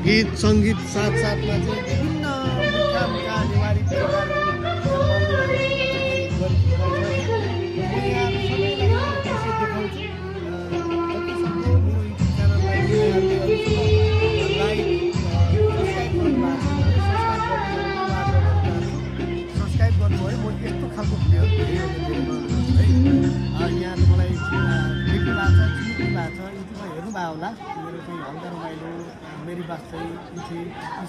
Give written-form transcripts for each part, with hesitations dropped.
गीत सङ्गीत साथसाथमा चाहिँ विभिन्न मिठा मिठा नेवारी परिकारहरू होला मेरो चाहिँ हल्का रमाइलो मेरी बात चाहिँ उठे यी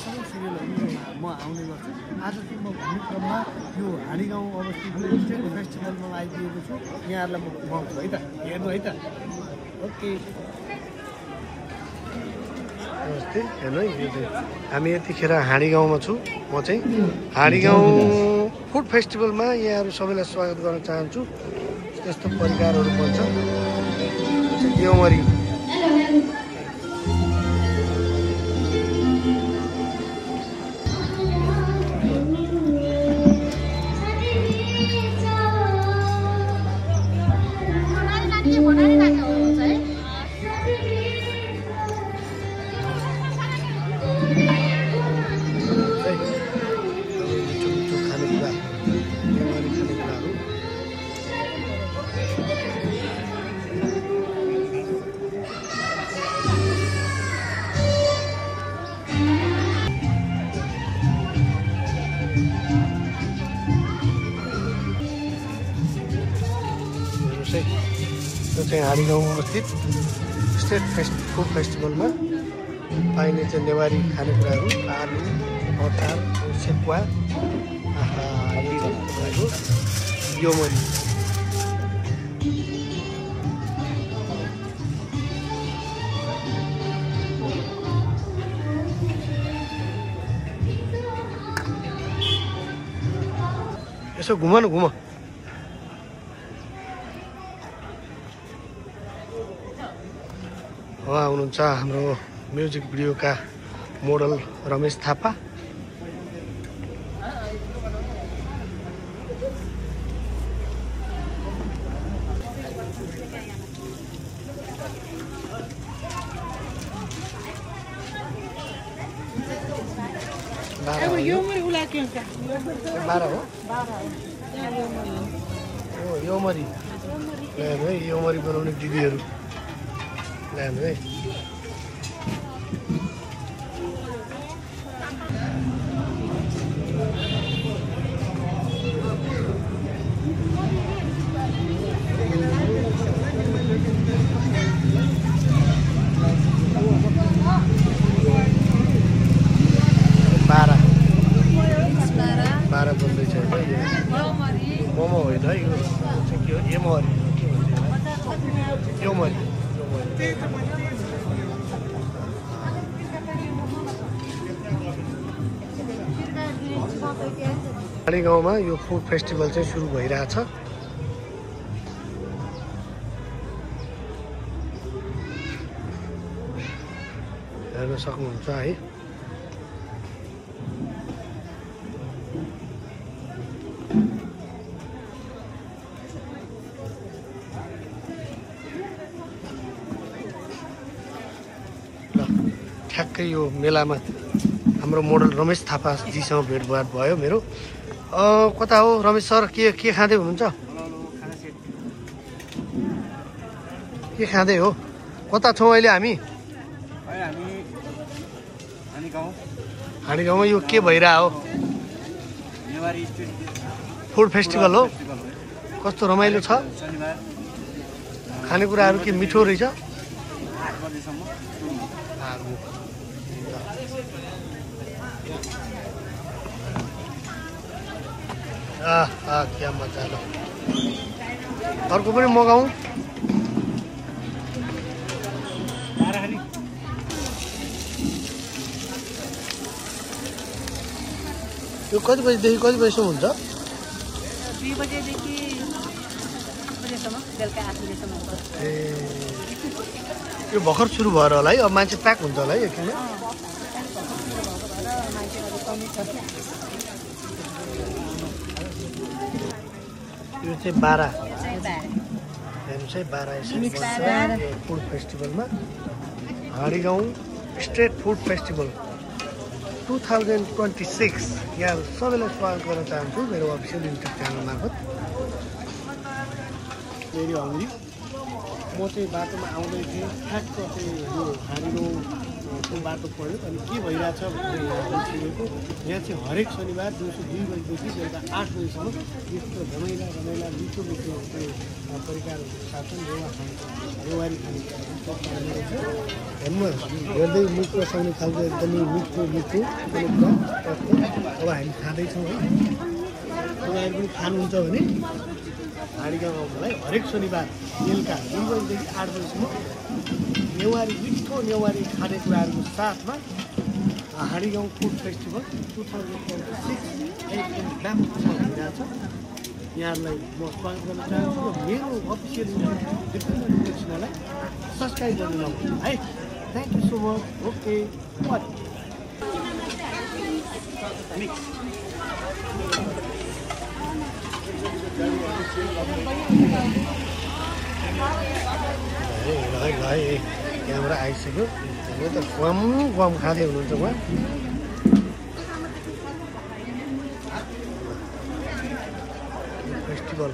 सबै सिरियलहरू म आउने गर्छु। आज चाहिँ म भन्ने क्रममा यो हाँडीगाउँ अवस्थित स्टेट फेस्टिभलमा आइपुगेको छु। यहाँहरूलाई म घुमाउँछु है त, हेर्नु है त। ओके नमस्ते, हेर्नु है यो चाहिँ हामी यतिखेर हाँडीगाउँमा छु। म चाहिँ हाँडीगाउँ फुड फेस्टिभलमा यहाँहरू सबैलाई स्वागत गर्न चाहन्छु। यस्तो परिकारहरू बन्छ योमरी यो चाहिँ हाँडीगाउँ अवस्थित स्टेट फुड फेस्टिभलमा पाइने चाहिँ नेवारी खानेकुराहरू आलु अचार सेकुवा योमरी यसो घुम न घुम। उहाँ हुनुहुन्छ हाम्रो म्युजिक भिडियोका मोडल रमेश थापा। योमरी ल्यानु है, योमरी बनाउने दिदीहरू ल्यानु है। बाह्र बन्दैछ मोमो होइन है, यो चाहिँ के हो एमहरी के भन्छ योमरी। हाँडीगाउँमा यो फुड फेस्टिभल चाहिँ सुरु भइरहेछ। हेर्न सक्नुहुन्छ है। ठ्याक्कै यो मेलामा हाम्रो मोडल रमेश थापाजीसँग भेटभाट भयो मेरो। कता हो रमेश सर, के खाँदै हुनुहुन्छ? के खाँदै हो? कता छौँ अहिले हामी? हाँडीगाउँमा यो के भइरह हो? फुड फेस्टिभल हो। कस्तो रमाइलो छ? खानेकुराहरू के मिठो रहेछ? क्या मजा ल। अर्को पनि मगाऊ। यो कति बजीदेखि कति बजीसम्म हुन्छ? 2 बजेदेखि 8 बजेसम्म, बेलुका 8 बजेसम्म हुन्छ। ए यो भर्खर सुरु भएर होला है, अब मान्छे प्याक हुन्छ होला है एकछिनमा। यो चाहिँ 12 हेर्नुहोस् है, 12 food फेस्टिभलमा Handigaun state food festival. 2026 यहाँ सबैलाई स्वागत गर्न चाहन्छु मेरो अफिसियल युट्युब च्यानल मार्फत। Very hungry. म चाहिँ बाटोमा आउँदै थिएँ, ठ्याक्क चाहिँ यो हाँडीगाउँको बाटो पढ्यो अनि के भइरहेछ भनेर यहाँ आइसकेको। यहाँ चाहिँ हरेक शनिबार दिउँसो 2 बजीदेखि बेलुका 8 बजीसम्म यस्तो रमाइला मिठो परिकारहरू साथ नेवारी खाने हेर्दै मुख बसाउने खालको एकदमै मिठो अब हामी खाँदैछौँ है। तपाईँहरू पनि खानुहुन्छ भने हाँडीगाउँ आउनलाई हरेक शनिबार बेलुका 2 बजीदेखि 8 बजीसम्म मिठो नेवारी खानेकुराहरूको साथमा हाँडीगाउँ फुड फेस्टिभल 2026 एकदम राम्रो भइरहेछ। यहाँहरूलाई म स्वागत गर्न चाहन्छु र मेरो अफिसियल च्यानललाई सब्सक्राइब गर्नु नभुल्नु है। Thank you so much. Okay camera आइसक्यो। त कम खाँदै हुनुहुन्छ उहाँ। फेस्टिभल